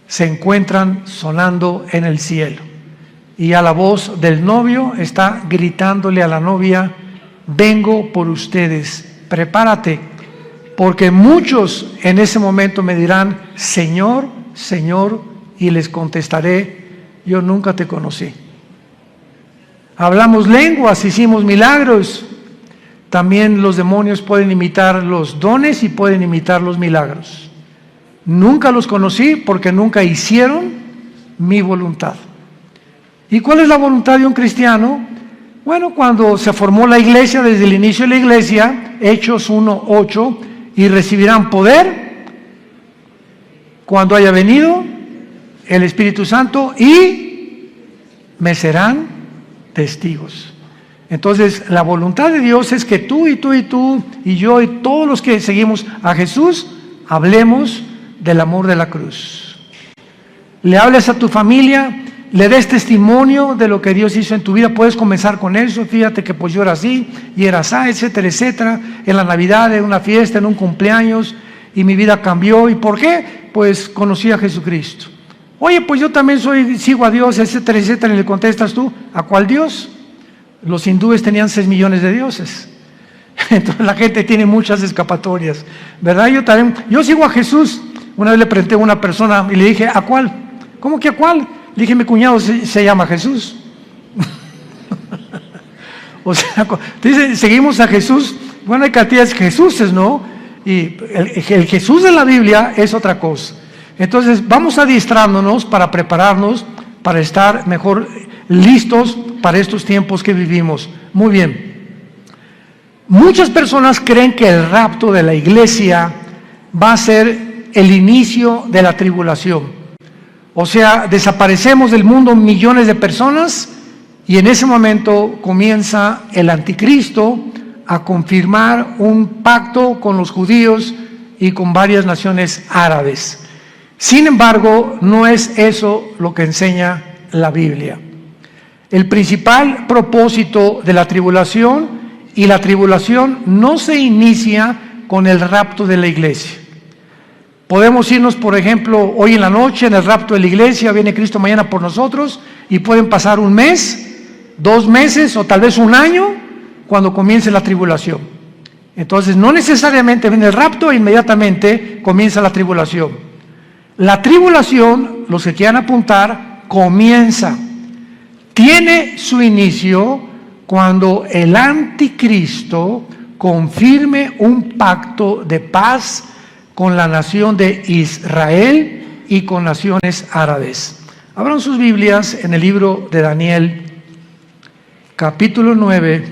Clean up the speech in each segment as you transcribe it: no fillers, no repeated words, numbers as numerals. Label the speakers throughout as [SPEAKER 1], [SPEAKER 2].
[SPEAKER 1] se encuentran sonando en el cielo. Y a la voz del novio está gritándole a la novia: vengo por ustedes, prepárate, porque muchos en ese momento me dirán: Señor, Señor, y les contestaré: yo nunca te conocí. Hablamos lenguas, hicimos milagros. También los demonios pueden imitar los dones y pueden imitar los milagros. Nunca los conocí porque nunca hicieron mi voluntad. ¿Y cuál es la voluntad de un cristiano? Bueno, cuando se formó la iglesia, desde el inicio de la iglesia, Hechos 1:8, y recibirán poder cuando haya venido el Espíritu Santo y me serán testigos. Entonces, la voluntad de Dios es que tú y tú y tú y yo y todos los que seguimos a Jesús hablemos del amor de la cruz. Le hables a tu familia, le des testimonio de lo que Dios hizo en tu vida. Puedes comenzar con eso: fíjate que pues yo era así y era así, etcétera, etcétera. En la Navidad, en una fiesta, en un cumpleaños, y mi vida cambió. ¿Y por qué? Pues conocí a Jesucristo. Oye, pues yo también sigo a Dios, etcétera, etcétera. Y le contestas tú: ¿a cuál Dios? Los hindúes tenían 6 millones de dioses. Entonces la gente tiene muchas escapatorias, ¿verdad? Yo sigo a Jesús. Una vez le pregunté a una persona y le dije: ¿a cuál? ¿Cómo que a cuál? Le dije: mi cuñado se llama Jesús. O sea, dice, seguimos a Jesús. Bueno, hay cantidades de Jesuses, ¿no? Y el Jesús de la Biblia es otra cosa. Entonces vamos adiestrándonos para prepararnos, para estar mejor listos para estos tiempos que vivimos. Muy bien. Muchas personas creen que el rapto de la iglesia va a ser el inicio de la tribulación. O sea, desaparecemos del mundo millones de personas y en ese momento comienza el anticristo a confirmar un pacto con los judíos y con varias naciones árabes. Sin embargo, no es eso lo que enseña la Biblia. El principal propósito de la tribulación, y la tribulación no se inicia con el rapto de la iglesia. Podemos irnos, por ejemplo, hoy en la noche en el rapto de la iglesia, viene Cristo mañana por nosotros, y pueden pasar 1 mes, 2 meses o tal vez 1 año cuando comience la tribulación. Entonces no necesariamente viene el rapto e inmediatamente comienza la tribulación. La tribulación, los que quieran apuntar, comienza, tiene su inicio cuando el anticristo confirme un pacto de paz con la nación de Israel y con naciones árabes. Abran sus Biblias en el libro de Daniel, capítulo 9,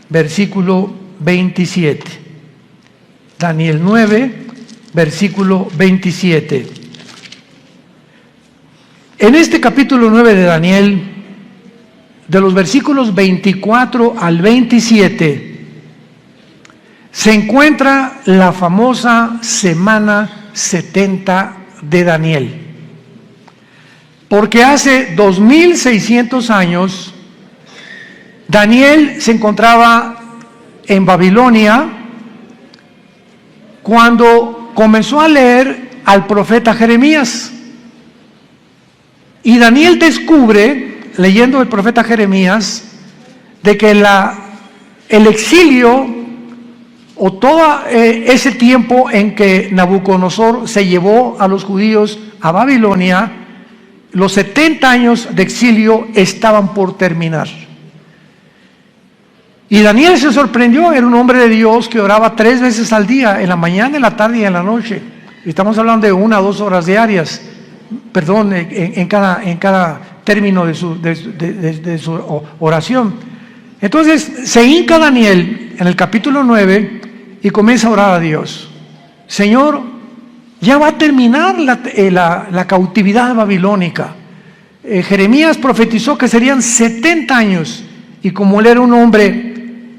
[SPEAKER 1] versículo 27. Daniel 9, versículo 27. En este capítulo 9 de Daniel, de los versículos 24 al 27, se encuentra la famosa semana 70 de Daniel. Porque hace 2600 años, Daniel se encontraba en Babilonia cuando comenzó a leer al profeta Jeremías. Y Daniel descubre, leyendo el profeta Jeremías, de que el exilio o todo ese tiempo en que Nabucodonosor se llevó a los judíos a Babilonia, los 70 años de exilio estaban por terminar. Y Daniel se sorprendió. Era un hombre de Dios que oraba 3 veces al día, en la mañana, en la tarde y en la noche. Estamos hablando de 1 a 2 horas diarias, perdón, en cada término de su oración. Entonces se hinca Daniel en el capítulo 9 y comienza a orar a Dios. Señor, ya va a terminar la cautividad babilónica. Jeremías profetizó que serían 70 años, y como él era un hombre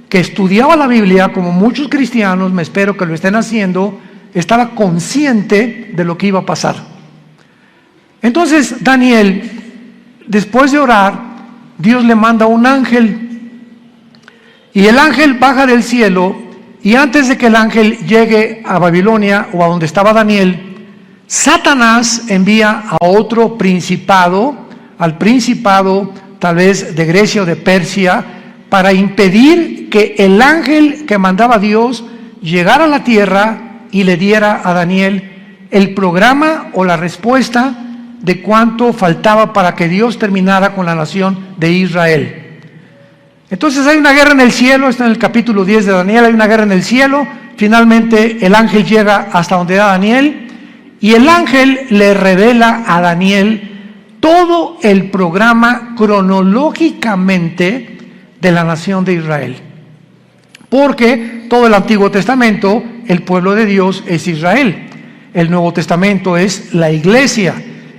[SPEAKER 1] que estudiaba la Biblia, como muchos cristianos, me espero que lo estén haciendo, estaba consciente de lo que iba a pasar. Entonces Daniel, después de orar, Dios le manda un ángel, y el ángel baja del cielo, y antes de que el ángel llegue a Babilonia o a donde estaba Daniel, Satanás envía a otro principado, al principado tal vez de Grecia o de Persia, para impedir que el ángel que mandaba a Dios llegara a la tierra y le diera a Daniel el programa o la respuesta de cuánto faltaba para que Dios terminara con la nación de Israel. Entonces hay una guerra en el cielo, está en el capítulo 10 de Daniel, hay una guerra en el cielo. Finalmente el ángel llega hasta donde era Daniel y el ángel le revela a Daniel todo el programa cronológicamente de la nación de Israel. Porque todo el Antiguo Testamento, el pueblo de Dios es Israel. El Nuevo Testamento es la iglesia.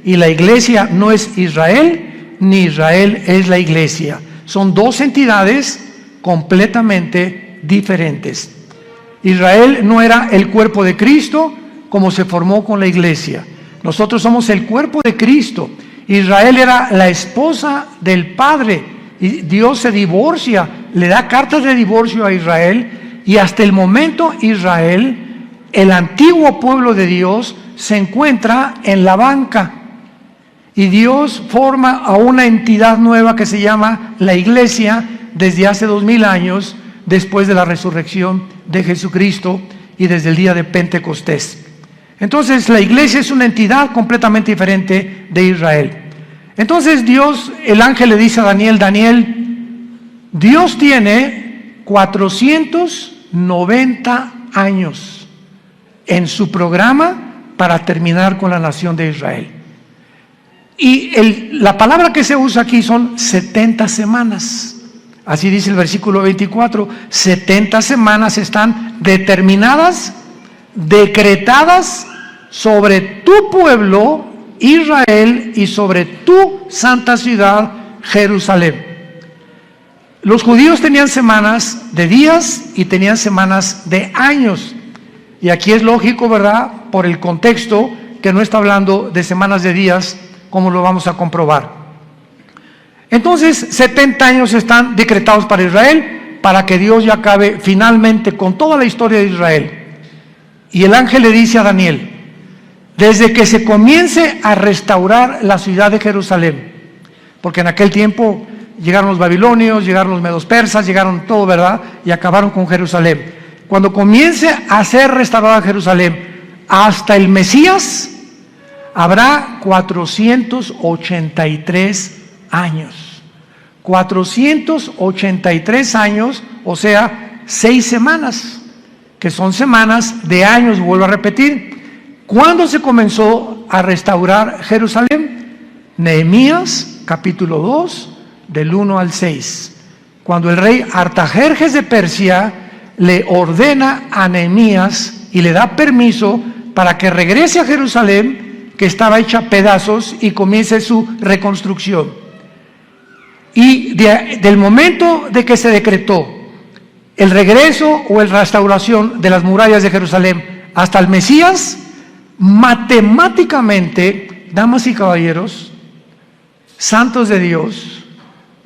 [SPEAKER 1] Y la iglesia no es Israel, ni Israel es la iglesia. Son dos entidades completamente diferentes. Israel no era el cuerpo de Cristo como se formó con la iglesia. Nosotros somos el cuerpo de Cristo. Israel era la esposa del Padre. Y Dios se divorcia, le da cartas de divorcio a Israel. Y hasta el momento Israel, el antiguo pueblo de Dios, se encuentra en la banca. Y Dios forma a una entidad nueva que se llama la iglesia desde hace 2000 años, después de la resurrección de Jesucristo y desde el día de Pentecostés. Entonces la iglesia es una entidad completamente diferente de Israel. Entonces Dios, el ángel le dice a Daniel, Daniel, Dios tiene 490 años en su programa para terminar con la nación de Israel. Y la palabra que se usa aquí son 70 semanas. Así dice el versículo 24. 70 semanas están determinadas, decretadas sobre tu pueblo, Israel, y sobre tu santa ciudad, Jerusalén. Los judíos tenían semanas de días y tenían semanas de años. Y aquí es lógico, ¿verdad? Por el contexto, que no está hablando de semanas de días, como lo vamos a comprobar. Entonces 70 años están decretados para Israel, para que Dios ya acabe finalmente con toda la historia de Israel. Y el ángel le dice a Daniel, desde que se comience a restaurar la ciudad de Jerusalén, porque en aquel tiempo llegaron los babilonios, llegaron los medos persas, llegaron todo, ¿verdad? Y acabaron con Jerusalén. Cuando comience a ser restaurada Jerusalén hasta el Mesías, habrá 483 años. 483 años, o sea, 6 semanas, que son semanas de años, vuelvo a repetir. ¿Cuándo se comenzó a restaurar Jerusalén? Nehemías, capítulo 2, del 1 al 6. Cuando el rey Artajerjes de Persia le ordena a Nehemías y le da permiso para que regrese a Jerusalén, que estaba hecha a pedazos, y comience su reconstrucción. Y del momento de que se decretó el regreso o la restauración de las murallas de Jerusalén hasta el Mesías, matemáticamente, damas y caballeros, santos de Dios,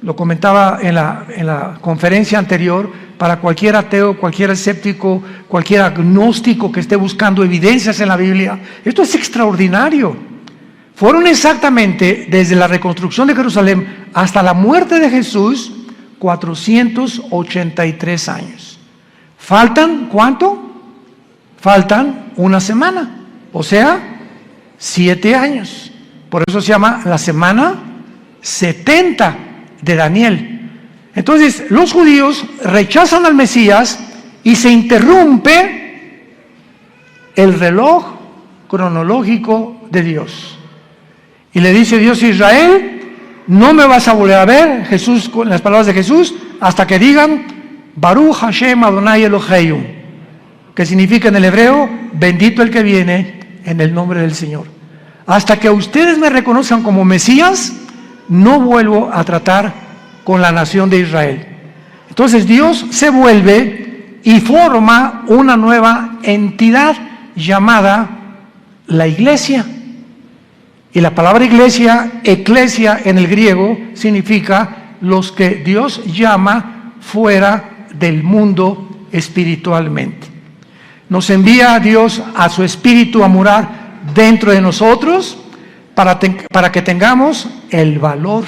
[SPEAKER 1] lo comentaba en la conferencia anterior, para cualquier ateo, cualquier escéptico, cualquier agnóstico que esté buscando evidencias en la Biblia, esto es extraordinario. Fueron exactamente, desde la reconstrucción de Jerusalén hasta la muerte de Jesús, 483 años. ¿Faltan cuánto? Faltan una semana, o sea, 7 años. Por eso se llama la semana 70 de Daniel. Entonces, los judíos rechazan al Mesías y se interrumpe el reloj cronológico de Dios. Y le dice Dios a Israel, no me vas a volver a ver, Jesús, con las palabras de Jesús, hasta que digan, Baruch Hashem Adonai Eloheinu, que significa en el hebreo, bendito el que viene en el nombre del Señor. Hasta que ustedes me reconozcan como Mesías, no vuelvo a tratar con la nación de Israel. Entonces Dios se vuelve y forma una nueva entidad llamada la iglesia. Y la palabra iglesia, eclesia en el griego, significa los que Dios llama fuera del mundo espiritualmente. Nos envía a Dios a su espíritu a morar dentro de nosotros para que tengamos el valor.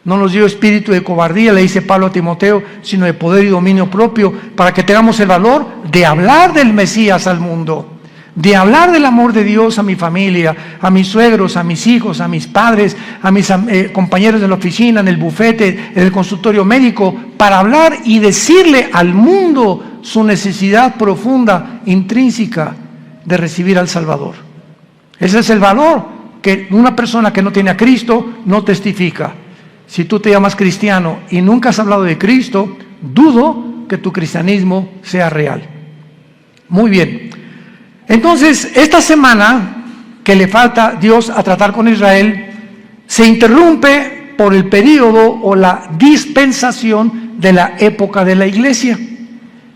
[SPEAKER 1] No nos dio espíritu de cobardía, le dice Pablo a Timoteo, sino de poder y dominio propio, para que tengamos el valor de hablar del Mesías al mundo, de hablar del amor de Dios a mi familia, a mis suegros, a mis hijos, a mis padres, a mis compañeros de la oficina, en el bufete, en el consultorio médico, para hablar y decirle al mundo su necesidad profunda, intrínseca, de recibir al Salvador. Ese es el valor que una persona que no tiene a Cristo no testifica. Si tú te llamas cristiano y nunca has hablado de Cristo, dudo que tu cristianismo sea real. Muy bien. Entonces, esta semana que le falta Dios a tratar con Israel, se interrumpe por el periodo o la dispensación de la época de la iglesia,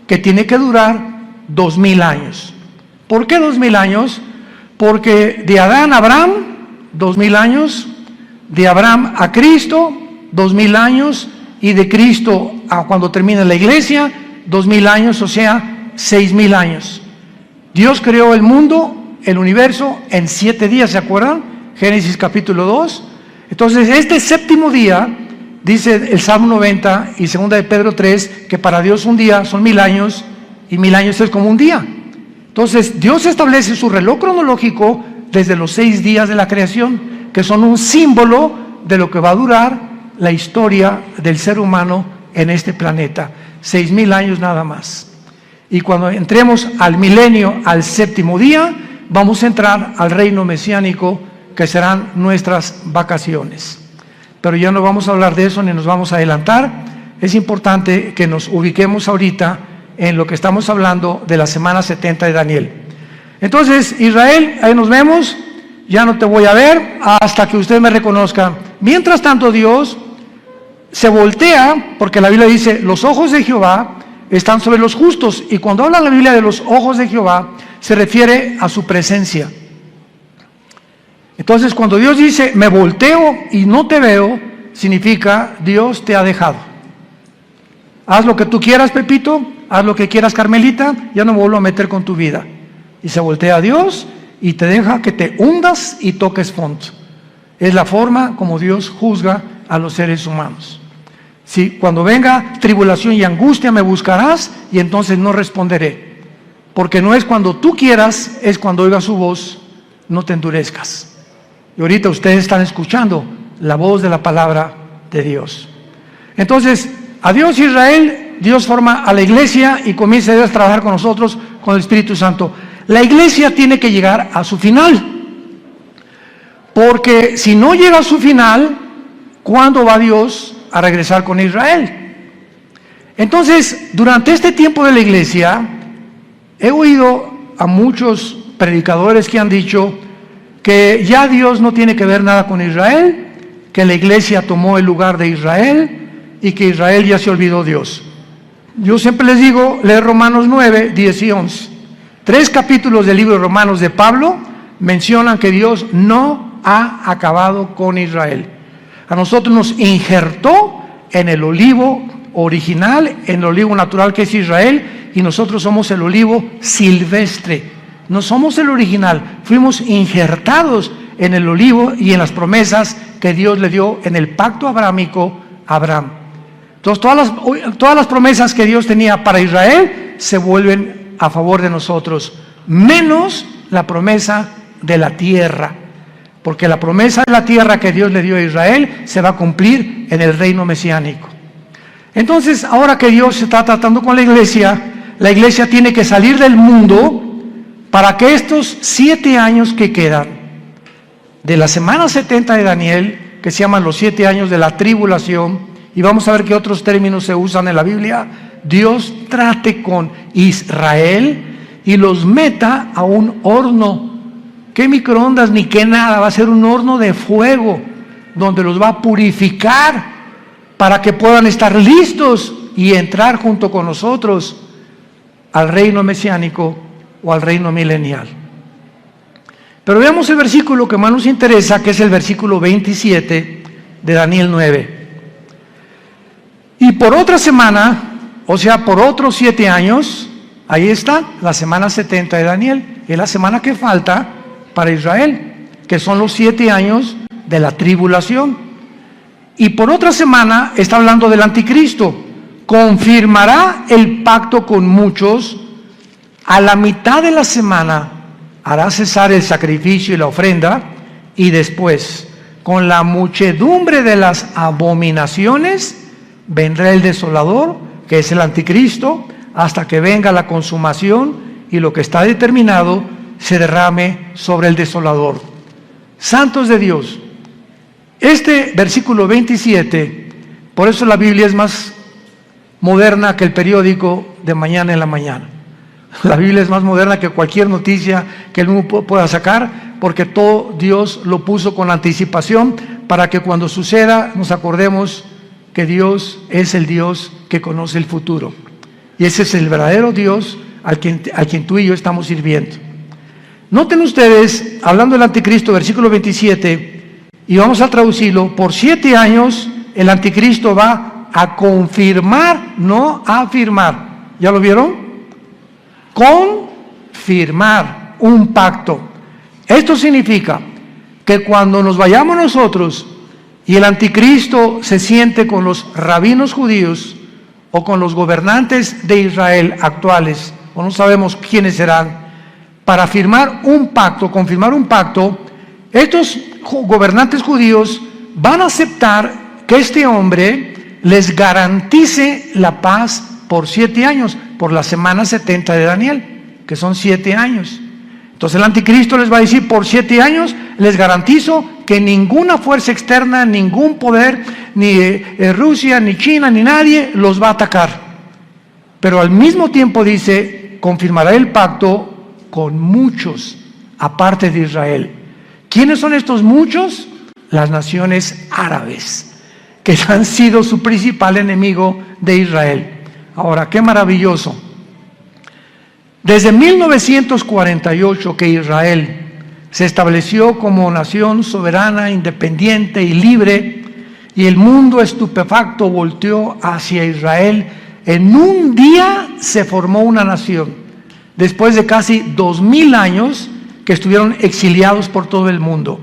[SPEAKER 1] que tiene que durar 2000 años. ¿Por qué 2000 años? Porque de Adán a Abraham, 2000 años, de Abraham a Cristo, 2000 años, y de Cristo a cuando termine la iglesia, 2000 años, o sea, 6000 años. Dios creó el mundo, el universo, en 7 días, ¿se acuerdan? Génesis capítulo 2. Entonces, este séptimo día, dice el Salmo 90 y 2 de Pedro 3, que para Dios un día son 1000 años, y 1000 años es como un día. Entonces, Dios establece su reloj cronológico desde los 6 días de la creación, que son un símbolo de lo que va a durar la historia del ser humano en este planeta. 6000 años nada más. Y cuando entremos al milenio, al séptimo día, vamos a entrar al reino mesiánico, que serán nuestras vacaciones. Pero ya no vamos a hablar de eso ni nos vamos a adelantar. Es importante que nos ubiquemos ahorita en lo que estamos hablando de la semana 70 de Daniel. Entonces, Israel, ahí nos vemos. Ya no te voy a ver hasta que usted me reconozca. Mientras tanto, Dios se voltea, porque la Biblia dice, los ojos de Jehová están sobre los justos, y cuando habla la Biblia de los ojos de Jehová, se refiere a su presencia. Entonces, cuando Dios dice, me volteo y no te veo, significa, Dios te ha dejado. Haz lo que tú quieras, Pepito, haz lo que quieras, Carmelita, ya no me vuelvo a meter con tu vida. Y se voltea a Dios y te deja que te hundas y toques fondo. Es la forma como Dios juzga a los seres humanos. Si cuando venga tribulación y angustia me buscarás, y entonces no responderé. Porque no es cuando tú quieras, es cuando oigas su voz, no te endurezcas. Y ahorita ustedes están escuchando la voz de la palabra de Dios. Entonces, adiós Israel, Dios forma a la iglesia y comienza a trabajar con nosotros, con el Espíritu Santo. La iglesia tiene que llegar a su final. Porque si no llega a su final, ¿cuándo va Dios a regresar con Israel? Entonces, durante este tiempo de la iglesia, he oído a muchos predicadores que han dicho que ya Dios no tiene que ver nada con Israel, que la iglesia tomó el lugar de Israel y que Israel ya se olvidó de Dios. Yo siempre les digo, lee Romanos 9, 10 y 11. 3 capítulos del libro de Romanos de Pablo mencionan que Dios no ha acabado con Israel. A nosotros nos injertó en el olivo original, en el olivo natural que es Israel, y nosotros somos el olivo silvestre. No somos el original, fuimos injertados en el olivo y en las promesas que Dios le dio en el pacto abrahámico a Abraham. Entonces todas las promesas que Dios tenía para Israel se vuelven a favor de nosotros, menos la promesa de la tierra. Porque la promesa de la tierra que Dios le dio a Israel se va a cumplir en el reino mesiánico. Entonces, ahora que Dios está tratando con la iglesia tiene que salir del mundo para que estos 7 años que quedan de la semana 70 de Daniel, que se llaman los 7 años de la tribulación, y vamos a ver qué otros términos se usan en la Biblia, Dios trate con Israel y los meta a un horno. ¿Qué microondas ni qué nada? Va a ser un horno de fuego donde los va a purificar para que puedan estar listos y entrar junto con nosotros al reino mesiánico o al reino milenial. Pero veamos el versículo que más nos interesa, que es el versículo 27 de Daniel 9. Y por otra semana, o sea, por otros 7 años, ahí está la semana 70 de Daniel, es la semana que falta para Israel, que son los 7 años de la tribulación. Y por otra semana está hablando del anticristo. Confirmará el pacto con muchos. A la mitad de la semana hará cesar el sacrificio y la ofrenda, y después, con la muchedumbre de las abominaciones, vendrá el desolador, que es el anticristo, hasta que venga la consumación y lo que está determinado se derrame sobre el desolador. Santos de Dios, este versículo 27, por eso la Biblia es más moderna que el periódico de mañana en la mañana. La Biblia es más moderna que cualquier noticia que el mundo pueda sacar, porque todo Dios lo puso con anticipación para que cuando suceda nos acordemos que Dios es el Dios que conoce el futuro. Y ese es el verdadero Dios a quien tú y yo estamos sirviendo. Noten ustedes, hablando del anticristo, versículo 27, y vamos a traducirlo: por 7 años el anticristo va a confirmar, no a afirmar. ¿Ya lo vieron? Confirmar un pacto. Esto significa que cuando nos vayamos nosotros y el anticristo se siente con los rabinos judíos o con los gobernantes de Israel actuales, o no sabemos quiénes serán, para firmar un pacto, confirmar un pacto, estos gobernantes judíos van a aceptar que este hombre les garantice la paz por 7 años, por la semana 70 de Daniel, que son 7 años. Entonces el anticristo les va a decir: por 7 años les garantizo que ninguna fuerza externa, ningún poder, ni Rusia, ni China, ni nadie los va a atacar. Pero al mismo tiempo dice: confirmará el pacto con muchos, aparte de Israel. ¿Quiénes son estos muchos? Las naciones árabes, que han sido su principal enemigo de Israel. Ahora, qué maravilloso. Desde 1948 que Israel se estableció como nación soberana, independiente y libre, y el mundo estupefacto volteó hacia Israel, en un día se formó una nación, después de casi 2000 años que estuvieron exiliados por todo el mundo.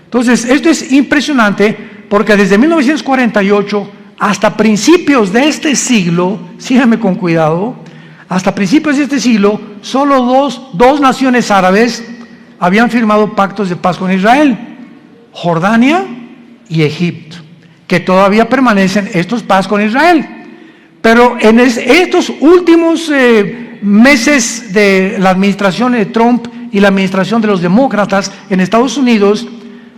[SPEAKER 1] Entonces, esto es impresionante, porque desde 1948 hasta principios de este siglo, síganme con cuidado, hasta principios de este siglo, solo dos naciones árabes habían firmado pactos de paz con Israel: Jordania y Egipto, que todavía permanecen estos paz con Israel. Pero en estos últimos meses de la administración de Trump y la administración de los demócratas en Estados Unidos,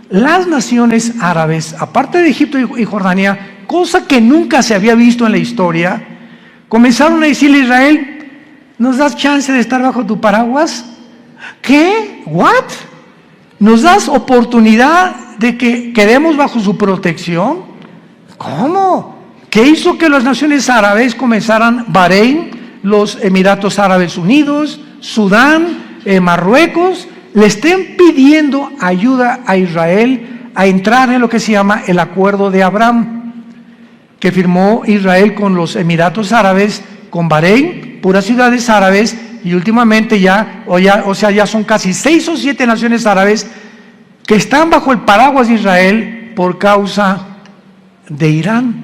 [SPEAKER 1] las naciones árabes, aparte de Egipto y Jordania, cosa que nunca se había visto en la historia, comenzaron a decirle a Israel: ¿nos das chance de estar bajo tu paraguas? ¿Qué? ¿What? ¿Nos das oportunidad de que quedemos bajo su protección? ¿Cómo? ¿Qué hizo que las naciones árabes comenzaran? Bahrein, los Emiratos Árabes Unidos, Sudán, Marruecos, le estén pidiendo ayuda a Israel a entrar en lo que se llama el Acuerdo de Abraham, que firmó Israel con los Emiratos Árabes, con Bahrein, puras ciudades árabes, y últimamente ya son casi 6 o 7 naciones árabes que están bajo el paraguas de Israel por causa de Irán.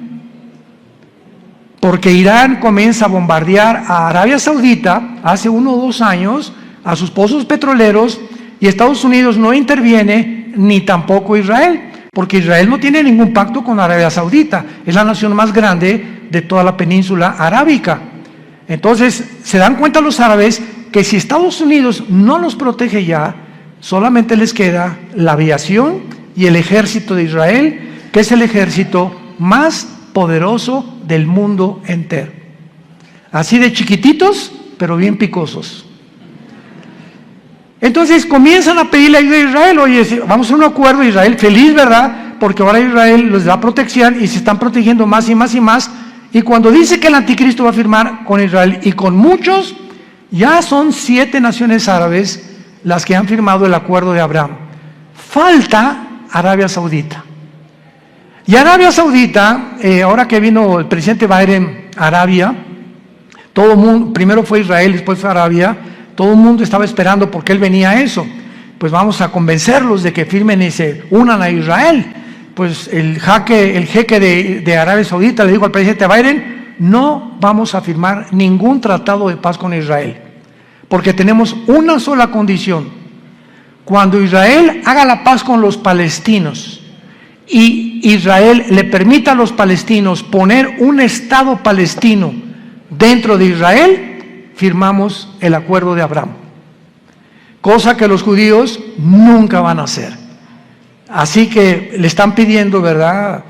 [SPEAKER 1] Porque Irán comienza a bombardear a Arabia Saudita hace 1 o 2 años, a sus pozos petroleros, y Estados Unidos no interviene, ni tampoco Israel, porque Israel no tiene ningún pacto con Arabia Saudita, es la nación más grande de toda la península arábica. Entonces se dan cuenta los árabes que si Estados Unidos no los protege ya, solamente les queda la aviación y el ejército de Israel, que es el ejército más poderoso del mundo entero. Así de chiquititos, pero bien picosos. Entonces comienzan a pedirle ayuda a Israel: oye, vamos a hacer un acuerdo. Israel feliz, ¿verdad? Porque ahora Israel les da protección y se están protegiendo más y más y más. Y cuando dice que el anticristo va a firmar con Israel y con muchos, ya son 7 naciones árabes las que han firmado el Acuerdo de Abraham. Falta Arabia Saudita. Y Arabia Saudita, ahora que vino el presidente Biden a Arabia, todo el mundo, primero fue Israel, después fue Arabia, todo el mundo estaba esperando porque él venía a eso. pues vamos a convencerlos de que firmen y se unan a Israel. Pues el jeque de Arabia Saudita le dijo al presidente Biden: no vamos a firmar ningún tratado de paz con Israel, porque tenemos una sola condición: cuando Israel haga la paz con los palestinos y Israel le permita a los palestinos poner un Estado palestino dentro de Israel, firmamos el acuerdo de Abraham, cosa que los judíos nunca van a hacer. Así que le están pidiendo, ¿verdad?,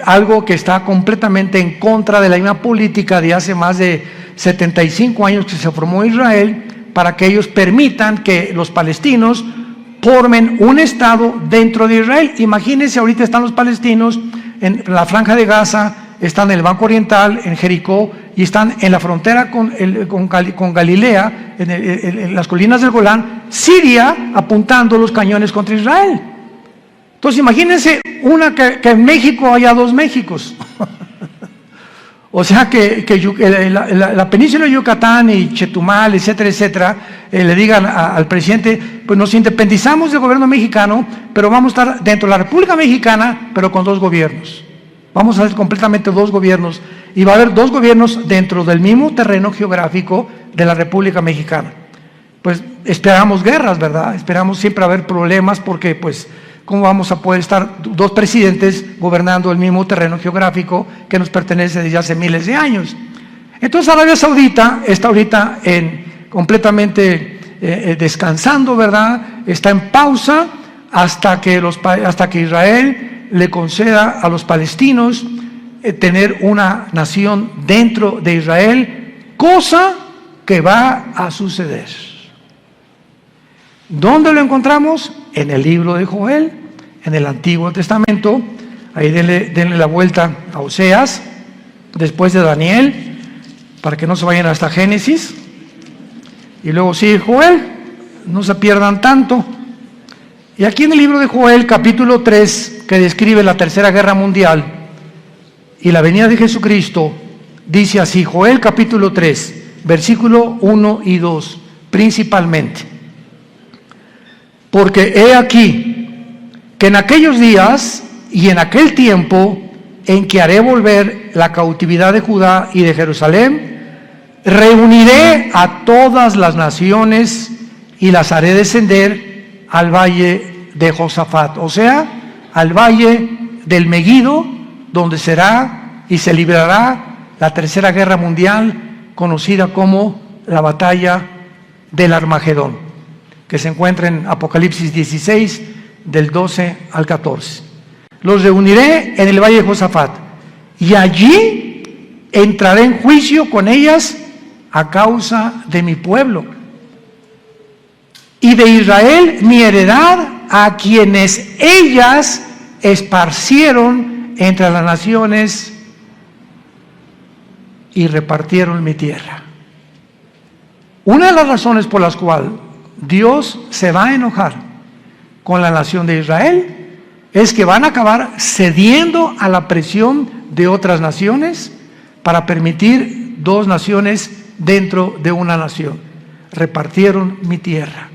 [SPEAKER 1] algo que está completamente en contra de la misma política de hace más de 75 años que se formó Israel, para que ellos permitan que los palestinos formen un Estado dentro de Israel. Imagínense, ahorita están los palestinos en la Franja de Gaza, están en el Banco Oriental, en Jericó, y están en la frontera con Galilea, en las colinas del Golán, Siria, apuntando los cañones contra Israel. Entonces imagínense que en México haya dos Méxicos. O sea, que la península de Yucatán y Chetumal, etcétera, etcétera, le digan al presidente: pues nos independizamos del gobierno mexicano, pero vamos a estar dentro de la República Mexicana, pero con dos gobiernos. Vamos a hacer completamente dos gobiernos, y va a haber dos gobiernos dentro del mismo terreno geográfico de la República Mexicana. Pues esperamos guerras, ¿verdad? Esperamos siempre haber problemas, porque pues ¿cómo vamos a poder estar dos presidentes gobernando el mismo terreno geográfico que nos pertenece desde hace miles de años? Entonces Arabia Saudita está ahorita completamente descansando, ¿verdad? Está en pausa hasta que Israel le conceda a los palestinos tener una nación dentro de Israel, cosa que va a suceder. ¿Dónde lo encontramos? En el libro de Joel, en el Antiguo Testamento. Ahí denle la vuelta a Oseas, después de Daniel, para que no se vayan hasta Génesis, y luego sigue Joel, no se pierdan tanto. Y aquí en el libro de Joel, capítulo 3, que describe la Tercera Guerra Mundial y la venida de Jesucristo, dice así: Joel capítulo 3, versículo 1 y 2, principalmente: porque he aquí que en aquellos días y en aquel tiempo en que haré volver la cautividad de Judá y de Jerusalén, reuniré a todas las naciones y las haré descender al valle de Josafat, o sea, al valle del Meguido, donde será y se librará la Tercera Guerra Mundial, conocida como la batalla del Armagedón, que se encuentra en Apocalipsis 16, del 12 al 14. Los reuniré en el valle de Josafat, y allí entraré en juicio con ellas a causa de mi pueblo y de Israel, mi heredad, a quienes ellas esparcieron entre las naciones y repartieron mi tierra. Una de las razones por las cuales Dios se va a enojar con la nación de Israel es que van a acabar cediendo a la presión de otras naciones para permitir dos naciones dentro de una nación. Repartieron mi tierra,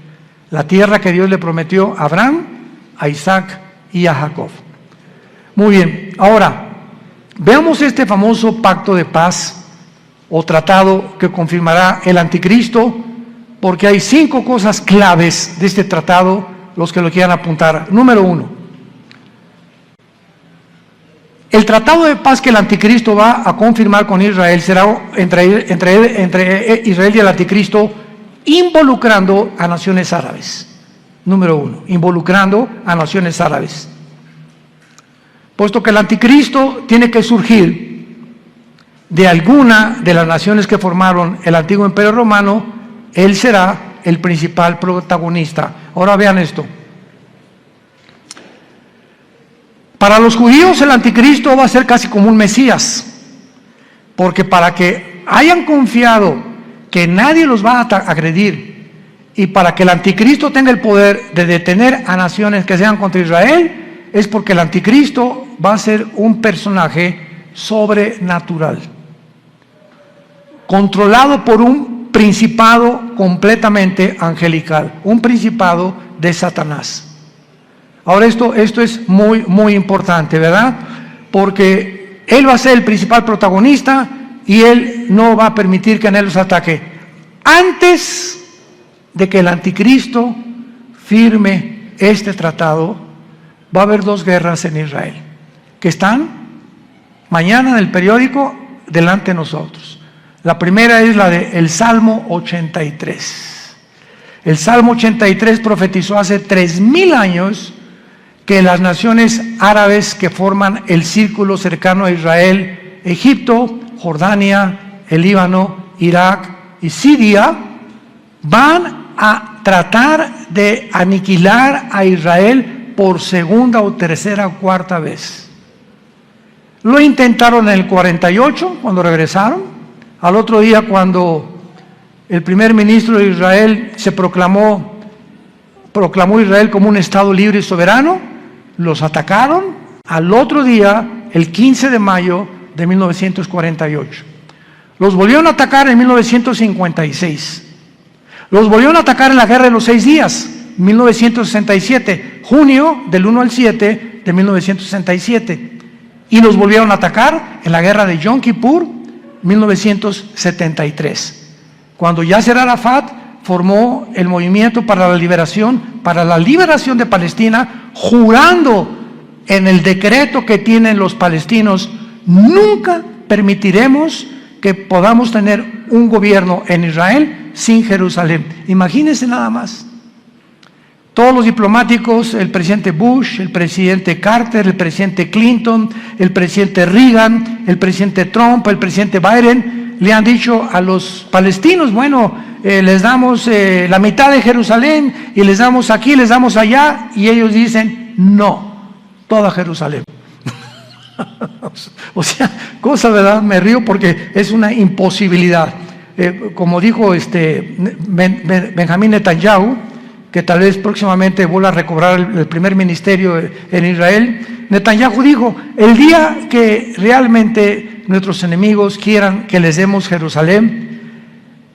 [SPEAKER 1] la tierra que Dios le prometió a Abraham, a Isaac y a Jacob. Muy bien, ahora veamos este famoso pacto de paz o tratado que confirmará el anticristo, porque hay 5 cosas claves de este tratado, los que lo quieran apuntar. Número 1, el tratado de paz que el anticristo va a confirmar con Israel será entre Israel y el anticristo, involucrando a naciones árabes. Número 1, involucrando a naciones árabes. Puesto que el anticristo tiene que surgir de alguna de las naciones que formaron el antiguo imperio romano, él será el principal protagonista. Ahora vean esto. Para los judíos el anticristo va a ser casi como un Mesías, porque para que hayan confiado que nadie los va a agredir, y para que el anticristo tenga el poder de detener a naciones que sean contra Israel, es porque el anticristo va a ser un personaje sobrenatural, controlado por un principado completamente angelical, un principado de Satanás. Ahora esto es muy, muy importante, ¿verdad? Porque él va a ser el principal protagonista y él no va a permitir que él los ataque. Antes de que el anticristo firme este tratado, va a haber 2 guerras en Israel, que están mañana en el periódico delante de nosotros. La primera es la del Salmo 83. El Salmo 83 profetizó hace 3000 años que las naciones árabes que forman el círculo cercano a Israel, Egipto, Jordania, el Líbano, Irak y Siria, van a tratar de aniquilar a Israel por segunda o tercera o cuarta vez. Lo intentaron en el 48, cuando regresaron. Al otro día, cuando el primer ministro de Israel proclamó Israel como un estado libre y soberano, los atacaron. Al otro día, el 15 de mayo de 1948. Los volvieron a atacar en 1956. Los volvieron a atacar en la Guerra de los 6 días, 1967, junio del 1 al 7 de 1967. Y los volvieron a atacar en la Guerra de Yom Kippur, 1973. Cuando Yasser Arafat formó el movimiento para la liberación de Palestina, jurando en el decreto que tienen los palestinos: nunca permitiremos que podamos tener un gobierno en Israel sin Jerusalén. Imagínense nada más. Todos los diplomáticos, el presidente Bush, el presidente Carter, el presidente Clinton, el presidente Reagan, el presidente Trump, el presidente Biden, le han dicho a los palestinos: bueno, les damos la mitad de Jerusalén y les damos aquí, les damos allá, y ellos dicen: no, toda Jerusalén. O sea, cosa, ¿verdad? Me río porque es una imposibilidad. Como dijo Benjamín Netanyahu, que tal vez próximamente vuelva a recobrar el primer ministerio en Israel, Netanyahu dijo: el día que realmente nuestros enemigos quieran que les demos Jerusalén,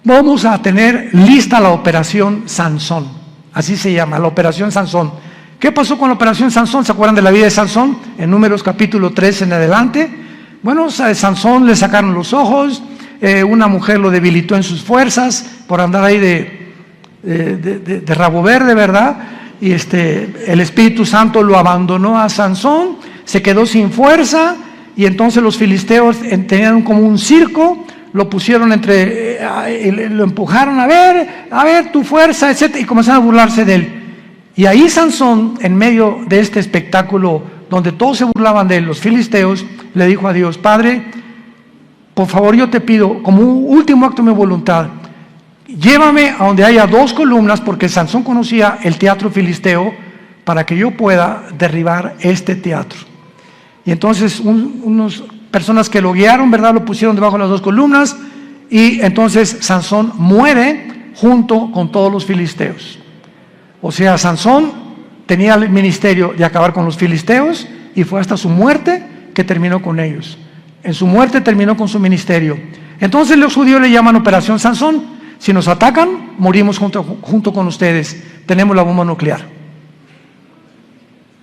[SPEAKER 1] vamos a tener lista la operación Sansón. Así se llama, la operación Sansón. ¿Qué pasó con la operación Sansón? ¿Se acuerdan de la vida de Sansón? En Números capítulo 3 en adelante. Bueno, a Sansón le sacaron los ojos, una mujer lo debilitó en sus fuerzas por andar ahí de rabo verde, ¿verdad? Y el Espíritu Santo lo abandonó a Sansón, se quedó sin fuerza, y entonces los filisteos tenían como un circo, lo pusieron lo empujaron, a ver tu fuerza, etc., y comenzaron a burlarse de él. Y ahí Sansón, en medio de este espectáculo donde todos se burlaban de él, los filisteos, le dijo a Dios: Padre, por favor, yo te pido, como un último acto de mi voluntad, llévame a donde haya 2 columnas, porque Sansón conocía el teatro filisteo, para que yo pueda derribar este teatro. Y entonces unas personas que lo guiaron, ¿verdad?, lo pusieron debajo de las 2 columnas, y entonces Sansón muere junto con todos los filisteos. O sea, Sansón tenía el ministerio de acabar con los filisteos, y fue hasta su muerte que terminó con ellos. En su muerte terminó con su ministerio. Entonces los judíos le llaman Operación Sansón. Si nos atacan, morimos junto con ustedes. Tenemos la bomba nuclear.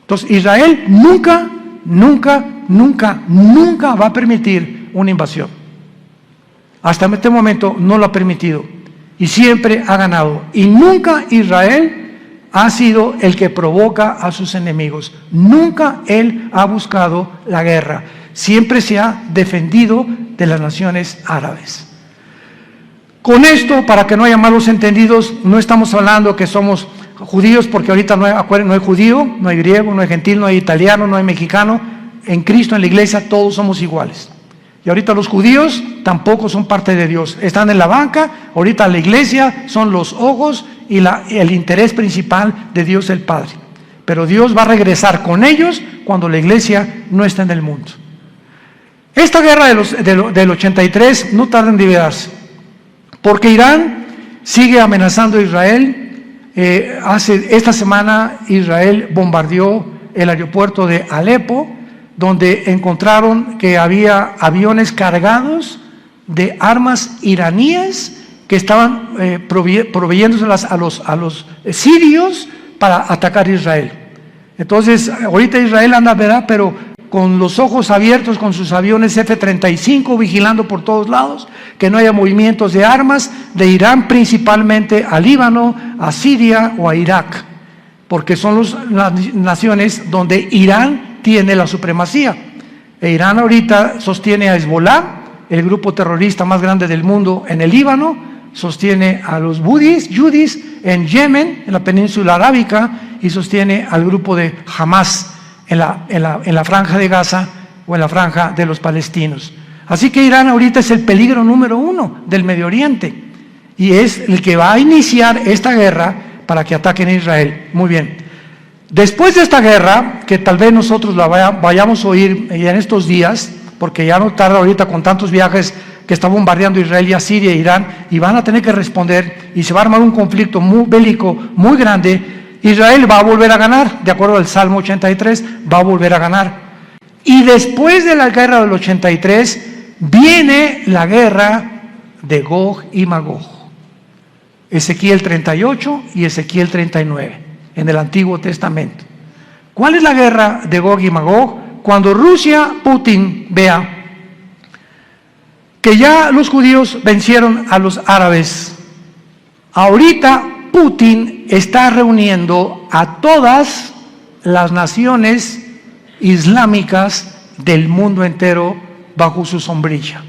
[SPEAKER 1] Entonces Israel nunca va a permitir una invasión. Hasta este momento no lo ha permitido, y siempre ha ganado. Y nunca Israel ha sido el que provoca a sus enemigos. Nunca él ha buscado la guerra. Siempre se ha defendido de las naciones árabes. Con esto, para que no haya malos entendidos, no estamos hablando que somos judíos, porque ahorita no hay judío, no hay griego, no hay gentil, no hay italiano, no hay mexicano. En Cristo, en la iglesia, todos somos iguales. Y ahorita los judíos tampoco son parte de Dios. Están en la banca. Ahorita la iglesia son los ojos y el interés principal de Dios el Padre. Pero Dios va a regresar con ellos cuando la iglesia no está en el mundo. Esta guerra del 83 no tarda en liberarse, porque Irán sigue amenazando a Israel. Esta semana Israel bombardeó el aeropuerto de Alepo, donde encontraron que había aviones cargados de armas iraníes que estaban proveyéndoselas a los sirios para atacar a Israel. Entonces, ahorita Israel anda, ¿verdad?, pero con los ojos abiertos, con sus aviones F-35 vigilando por todos lados, que no haya movimientos de armas de Irán principalmente a Líbano, a Siria o a Irak, porque son las naciones donde Irán tiene la supremacía. Irán ahorita sostiene a Hezbollah, el grupo terrorista más grande del mundo en el Líbano, sostiene a los Yudis en Yemen, en la península arábica, y sostiene al grupo de Hamas en la franja de Gaza o en la franja de los palestinos. Así que Irán ahorita es el peligro número 1 del Medio Oriente y es el que va a iniciar esta guerra para que ataquen a Israel. Muy bien. Después de esta guerra, que tal vez nosotros la vayamos a oír en estos días, porque ya no tarda ahorita con tantos viajes que está bombardeando Israel y a Siria e Irán, y van a tener que responder, y se va a armar un conflicto bélico muy grande. Israel va a volver a ganar, de acuerdo al Salmo 83, va a volver a ganar. Y después de la guerra del 83, viene la guerra de Gog y Magog. Ezequiel 38 y Ezequiel 39, en el Antiguo Testamento. ¿Cuál es la guerra de Gog y Magog? Cuando Putin vea que ya los judíos vencieron a los árabes. Ahorita Putin está reuniendo a todas las naciones islámicas del mundo entero bajo su sombrilla.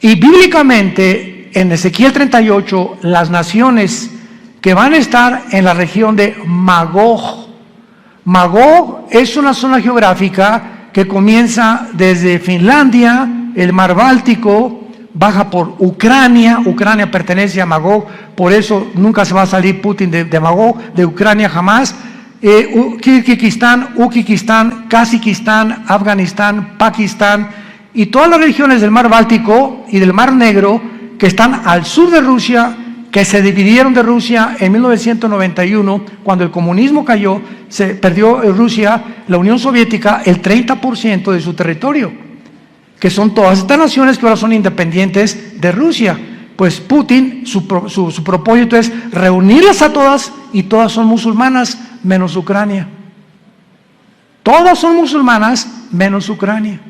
[SPEAKER 1] Y bíblicamente, en Ezequiel 38, las naciones que van a estar en la región de Magog. Magog es una zona geográfica que comienza desde Finlandia, el mar Báltico, baja por Ucrania. Ucrania pertenece a Magog, por eso nunca se va a salir Putin de Magog, de Ucrania jamás. Kirguistán, Uzbekistán, Kazajistán, Afganistán, Pakistán y todas las regiones del mar Báltico y del mar Negro que están al sur de Rusia, que se dividieron de Rusia en 1991, cuando el comunismo cayó, se perdió Rusia, la Unión Soviética, el 30% de su territorio, que son todas estas naciones que ahora son independientes de Rusia. Pues Putin, su propósito es reunirlas a todas, y todas son musulmanas, menos Ucrania. Todas son musulmanas, menos Ucrania.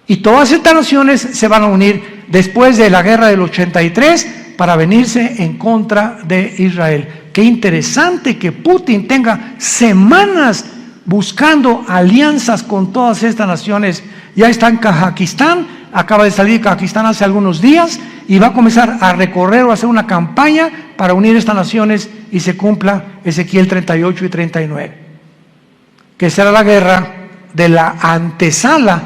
[SPEAKER 1] Y todas estas naciones se van a unir después de la guerra del 83 para venirse en contra de Israel. Qué interesante que Putin tenga semanas buscando alianzas con todas estas naciones. Ya está en Kazajistán, acaba de salir de Kazajistán hace algunos días y va a comenzar a recorrer o a hacer una campaña para unir estas naciones y se cumpla Ezequiel 38 y 39, que será la guerra de la antesala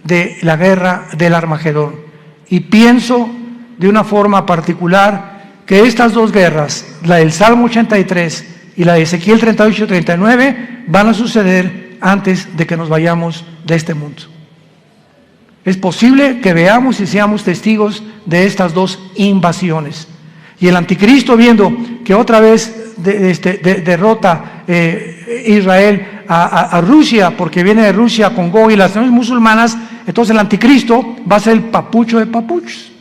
[SPEAKER 1] de la guerra del Armagedón. Y pienso de una forma particular que estas dos guerras, la del Salmo 83 y la de Ezequiel 38 y 39, van a suceder antes de que nos vayamos de este mundo. Es posible que veamos y seamos testigos de estas dos invasiones. Y el anticristo, viendo que otra vez derrota Israel a Rusia, porque viene de Rusia con Gog y las naciones musulmanas, entonces el anticristo va a ser el papucho de papuchos.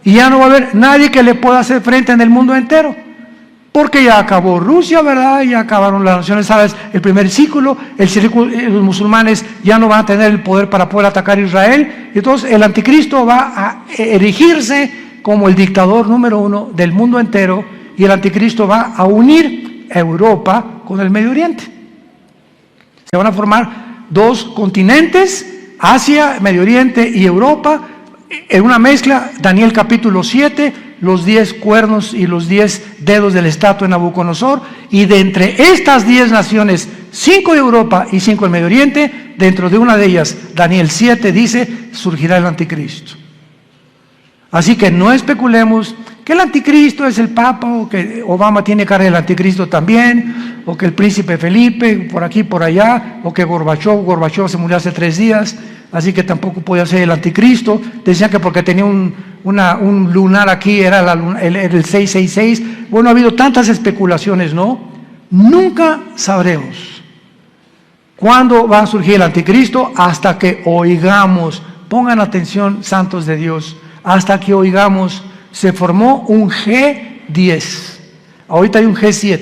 [SPEAKER 1] Y ya no va a haber nadie que le pueda hacer frente en el mundo entero, porque ya acabó Rusia, ¿verdad? Ya acabaron las naciones árabes, el primer círculo, los musulmanes ya no van a tener el poder para poder atacar a Israel, y entonces el anticristo va a erigirse como el dictador número 1 del mundo entero, y el anticristo va a unir a Europa con el Medio Oriente. Se van a formar dos continentes, Asia, Medio Oriente y Europa, en una mezcla. Daniel capítulo 7, los 10 cuernos y los 10 dedos de la estatua de Nabucodonosor, y de entre estas 10 naciones, 5 de Europa y 5 del Medio Oriente, dentro de una de ellas, Daniel 7 dice, surgirá el anticristo. Así que no especulemos que el anticristo es el Papa, o que Obama tiene cara del anticristo también, o que el príncipe Felipe, por aquí, por allá, o que Gorbachov se murió hace 3 días, así que tampoco podía ser el anticristo. Decían que porque tenía un lunar aquí, era el 666. Bueno, ha habido tantas especulaciones, ¿no? Nunca sabremos cuándo va a surgir el anticristo hasta que oigamos. Pongan atención, santos de Dios, hasta que oigamos, se formó un G10. Ahorita hay un G7.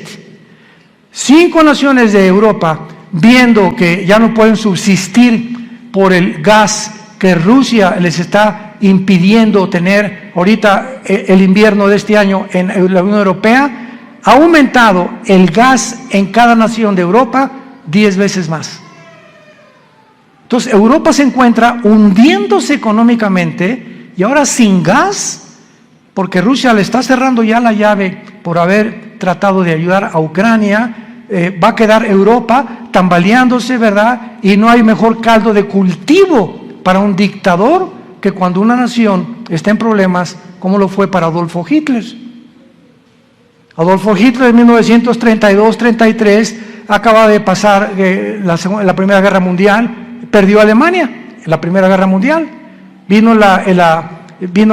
[SPEAKER 1] 5 naciones de Europa, viendo que ya no pueden subsistir por el gas que Rusia les está impidiendo tener ahorita el invierno de este año en la Unión Europea, ha aumentado el gas en cada nación de Europa 10 veces más. Entonces Europa se encuentra hundiéndose económicamente y ahora sin gas, porque Rusia le está cerrando ya la llave por haber tratado de ayudar a Ucrania. Va a quedar Europa tambaleándose, ¿verdad? Y no hay mejor caldo de cultivo para un dictador que cuando una nación está en problemas, como lo fue para Adolfo Hitler. Adolfo Hitler en 1932-33 acaba de pasar la Primera Guerra Mundial, perdió Alemania en la Primera Guerra Mundial, vino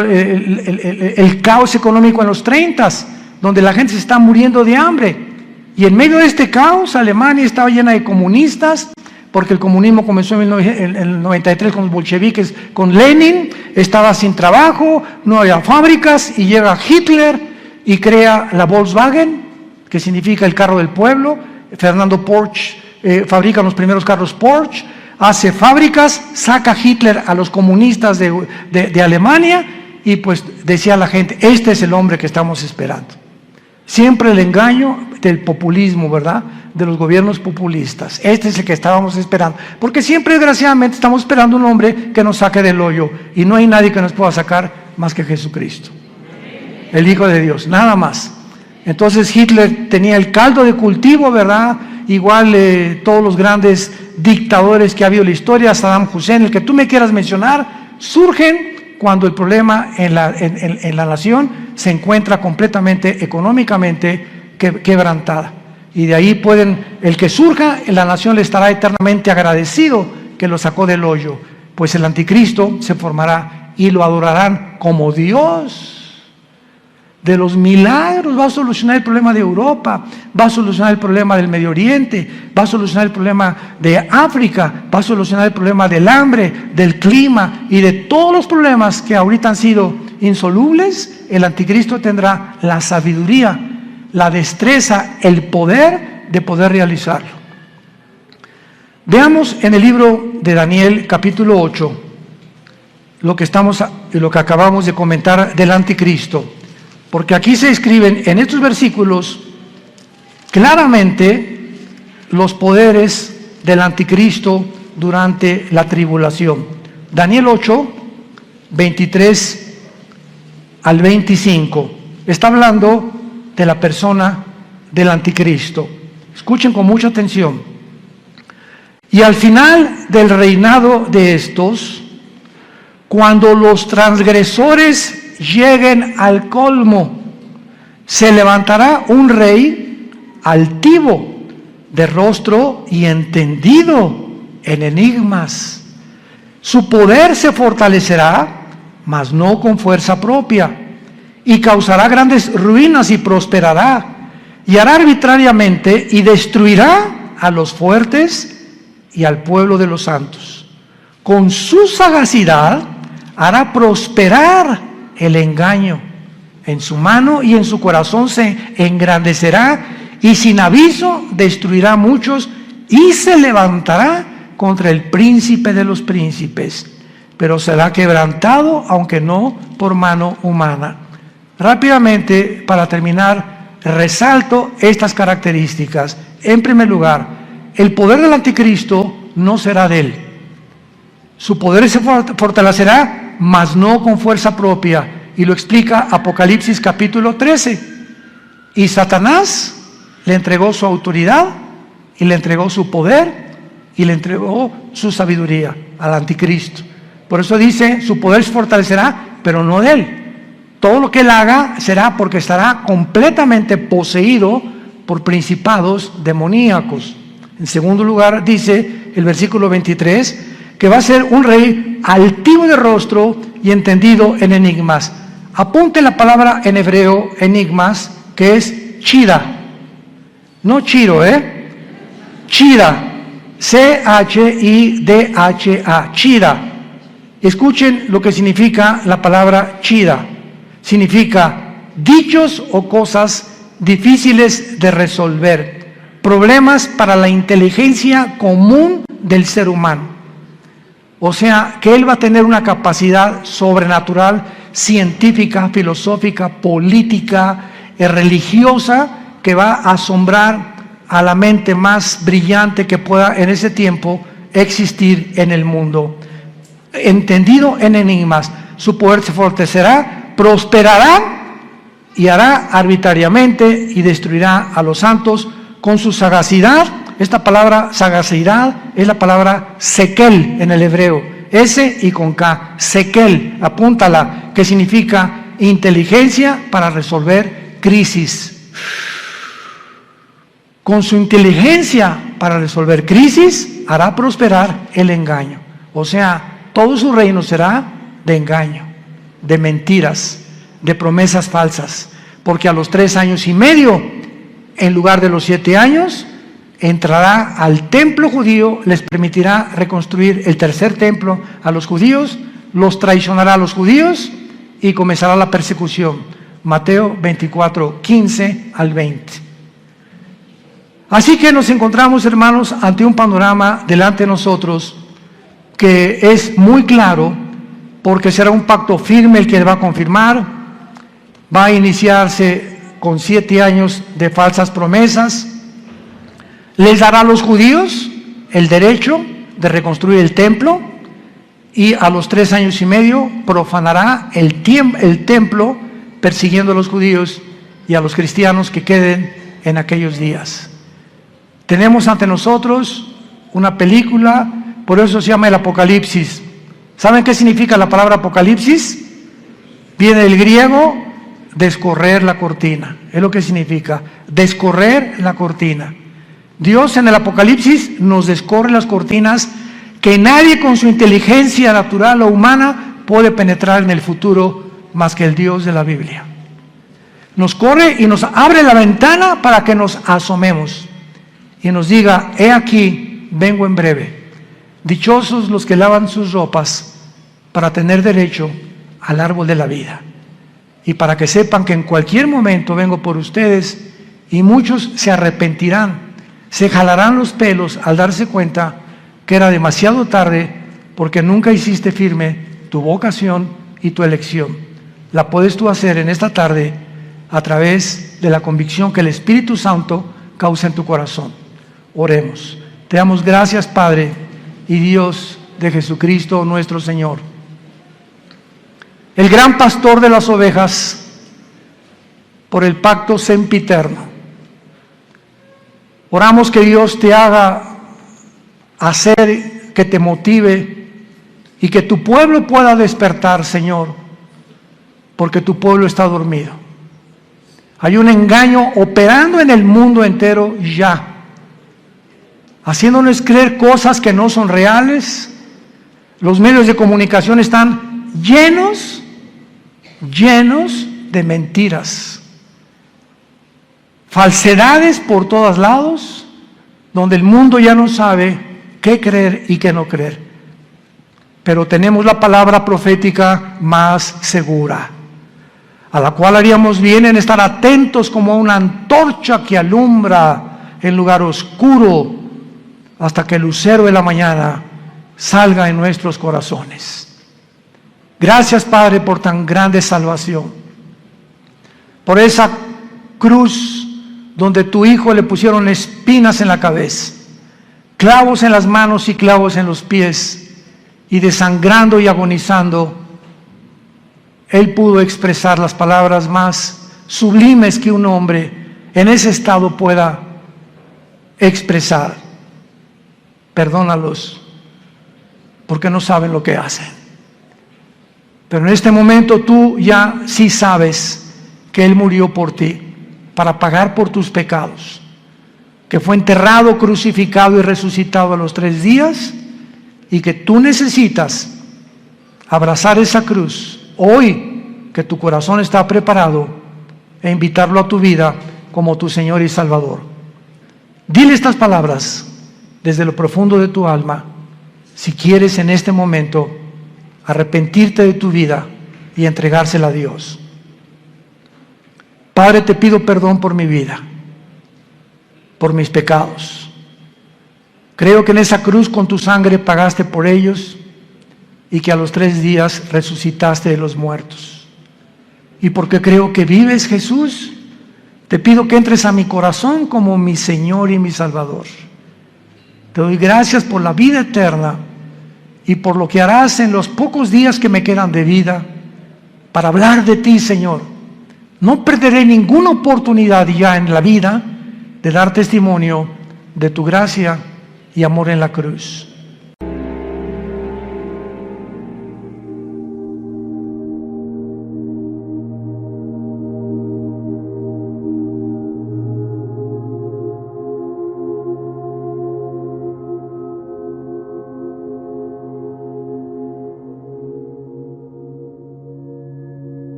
[SPEAKER 1] el caos económico en los 30s, donde la gente se está muriendo de hambre. Y en medio de este caos, Alemania estaba llena de comunistas, porque el comunismo comenzó en el 93 con los bolcheviques, con Lenin, estaba sin trabajo, no había fábricas, y llega Hitler y crea la Volkswagen, que significa el carro del pueblo. Fernando Porsche fabrica los primeros carros Porsche, hace fábricas, saca Hitler a los comunistas de Alemania, y pues decía la gente, este es el hombre que estamos esperando. Siempre el engaño del populismo, ¿verdad? De los gobiernos populistas. Este es el que estábamos esperando. Porque siempre, desgraciadamente, estamos esperando un hombre que nos saque del hoyo. Y no hay nadie que nos pueda sacar más que Jesucristo, el Hijo de Dios, nada más. Entonces Hitler tenía el caldo de cultivo, ¿verdad? Igual todos los grandes dictadores que ha habido en la historia, Saddam Hussein, el que tú me quieras mencionar, surgen cuando el problema en la nación se encuentra completamente económicamente quebrantada. Y de ahí el que surja en la nación le estará eternamente agradecido que lo sacó del hoyo, pues el anticristo se formará y lo adorarán como Dios. De los milagros va a solucionar el problema de Europa, va a solucionar el problema del Medio Oriente, va a solucionar el problema de África, va a solucionar el problema del hambre, del clima y de todos los problemas que ahorita han sido insolubles. El anticristo tendrá la sabiduría, la destreza, el poder de poder realizarlo. Veamos en el libro de Daniel capítulo 8 lo que acabamos de comentar del anticristo. Porque aquí se escriben en estos versículos claramente los poderes del anticristo durante la tribulación. Daniel 8, 23 al 25. Está hablando de la persona del anticristo. Escuchen con mucha atención. Y al final del reinado de estos, cuando los transgresores lleguen al colmo, se levantará un rey altivo, de rostro y entendido en enigmas. Su poder se fortalecerá, mas no con fuerza propia, y causará grandes ruinas y prosperará, y hará arbitrariamente y destruirá a los fuertes y al pueblo de los santos. Con su sagacidad hará prosperar el engaño, en su mano y en su corazón se engrandecerá, y sin aviso destruirá a muchos, y se levantará contra el príncipe de los príncipes, pero será quebrantado, aunque no por mano humana. Rápidamente, para terminar, resalto estas características. En primer lugar, el poder del anticristo no será de él. Su poder se fortalecerá, mas no con fuerza propia, y lo explica Apocalipsis capítulo 13. Y Satanás le entregó su autoridad, y le entregó su poder, y le entregó su sabiduría al anticristo. Por eso dice, su poder se fortalecerá, pero no de él. Todo lo que él haga será porque estará completamente poseído por principados demoníacos. En segundo lugar, dice el versículo 23, que va a ser un rey altivo de rostro y entendido en enigmas. Apunte la palabra en hebreo, enigmas, que es chida. No chiro, chida. C-H-I-D-H-A, chida. Escuchen lo que significa la palabra chida. Significa dichos o cosas difíciles de resolver, problemas para la inteligencia común del ser humano. O sea, que él va a tener una capacidad sobrenatural, científica, filosófica, política, religiosa, que va a asombrar a la mente más brillante que pueda en ese tiempo existir en el mundo. Entendido en enigmas, su poder se fortalecerá, prosperará y hará arbitrariamente y destruirá a los santos con su sagacidad. Esta palabra sagacidad es la palabra sekel en el hebreo, S y con K, sekel, apúntala, que significa inteligencia para resolver crisis. Con su inteligencia para resolver crisis hará prosperar el engaño. O sea, todo su reino será de engaño, de mentiras, de promesas falsas, porque a los 3 años y medio, en lugar de los 7 años, entrará al templo judío, les permitirá reconstruir el tercer templo a los judíos, los traicionará a los judíos y comenzará la persecución. Mateo 24, 15 al 20. Así que nos encontramos, hermanos, ante un panorama delante de nosotros que es muy claro, porque será un pacto firme el que va a confirmar. Va a iniciarse con 7 años de falsas promesas. Les dará a los judíos el derecho de reconstruir el templo y a los 3 años y medio profanará el templo, persiguiendo a los judíos y a los cristianos que queden en aquellos días. Tenemos ante nosotros una película, por eso se llama el Apocalipsis. ¿Saben qué significa la palabra Apocalipsis? Viene del griego descorrer la cortina, es lo que significa, descorrer la cortina. Dios en el Apocalipsis nos descorre las cortinas que nadie con su inteligencia natural o humana puede penetrar en el futuro más que el Dios de la Biblia. Nos corre y nos abre la ventana para que nos asomemos y nos diga: he aquí, vengo en breve. Dichosos los que lavan sus ropas para tener derecho al árbol de la vida. Y para que sepan que en cualquier momento vengo por ustedes, y muchos se arrepentirán, se jalarán los pelos al darse cuenta que era demasiado tarde, porque nunca hiciste firme tu vocación y tu elección. La puedes tú hacer en esta tarde a través de la convicción que el Espíritu Santo causa en tu corazón. Oremos. Te damos gracias, Padre y Dios de Jesucristo nuestro Señor, el gran pastor de las ovejas, por el pacto sempiterno. Oramos que Dios te haga hacer, que te motive y que tu pueblo pueda despertar, Señor, porque tu pueblo está dormido. Hay un engaño operando en el mundo entero ya, haciéndonos creer cosas que no son reales. Los medios de comunicación están llenos de mentiras, falsedades por todos lados, donde el mundo ya no sabe qué creer y qué no creer. Pero tenemos la palabra profética más segura, a la cual haríamos bien en estar atentos como una antorcha que alumbra en lugar oscuro, hasta que el lucero de la mañana salga en nuestros corazones. Gracias, Padre, por tan grande salvación, por esa cruz donde tu Hijo le pusieron espinas en la cabeza, clavos en las manos y clavos en los pies, y desangrando y agonizando, Él pudo expresar las palabras más sublimes que un hombre en ese estado pueda expresar: perdónalos, porque no saben lo que hacen. Pero en este momento tú ya sí sabes que Él murió por ti, para pagar por tus pecados, que fue enterrado, crucificado y resucitado a los 3 días, y que tú necesitas abrazar esa cruz hoy, que tu corazón está preparado, e invitarlo a tu vida como tu Señor y Salvador. Dile estas palabras desde lo profundo de tu alma, si quieres en este momento arrepentirte de tu vida y entregársela a Dios. Padre, te pido perdón por mi vida, por mis pecados. Creo que en esa cruz con tu sangre pagaste por ellos y que a los 3 días resucitaste de los muertos. Y porque creo que vives, Jesús, te pido que entres a mi corazón como mi Señor y mi Salvador. Te doy gracias por la vida eterna y por lo que harás en los pocos días que me quedan de vida para hablar de ti, Señor. No perderé ninguna oportunidad ya en la vida de dar testimonio de tu gracia y amor en la cruz.